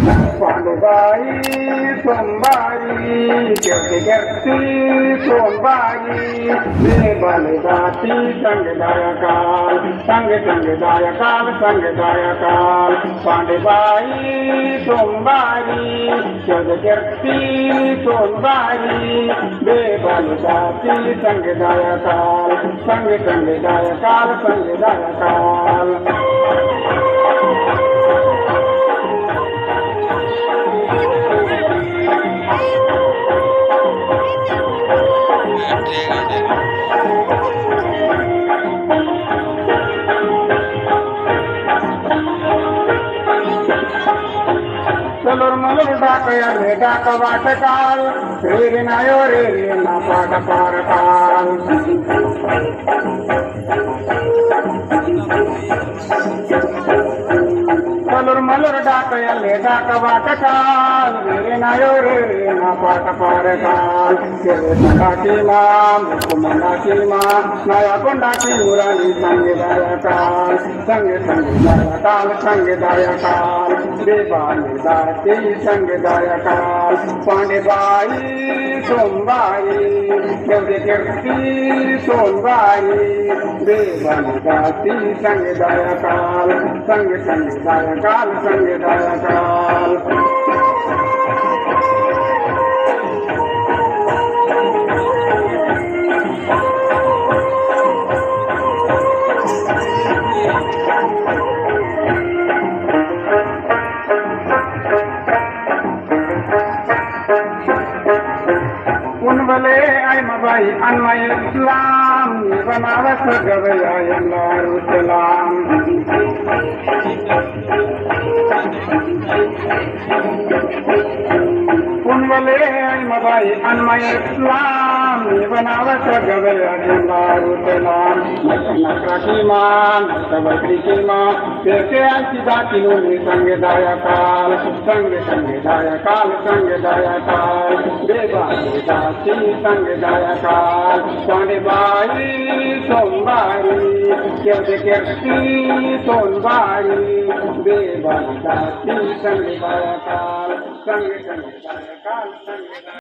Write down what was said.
पांडुबाई सोमवारी कीर्ती सोमवारी बलदाती संगदायकाल संगदायकाल संगदायकाल पांडुबाई सोमवारी कीर्ती सोमवारी बलदाती संगदायकाल संगदायकाल संगदायकाल चलोर मलोर डाकया रे डाक वाटकाल रे नायो रे ना पाट पारकाल चलोर मलोर डाकया रे डाक वाटकाल रे नायो रे ना पाट पारकाल रे सकाटी माम कुमनाटी माम नया कोंडाटी मुरानी संगदायकाल संगदायकाल संगदायकाल बलदाती संगदायकाल पांडुबाई सोमवारी कीर्ती सोमवारी बलदाती संगदायकाल संगदायकाल संगदायकाल उनवले आई मबाई अन्मय इस्लाम बनावत गवया यल्लाहु सलाम उनवले आई मबाई अन्मय इस्लाम बनावत गवया यल्लाहु सलाम नकराकी मान तबकरी की मान पेके आसी दाती नुनी संगदायकाल संगदायकाल संगदायकाल बलदाती संगदायकाल पांडुबाई सोमवारी कीर्ती सोमवारी बलदाती संगदायकाल संगदायकाल संगदायकाल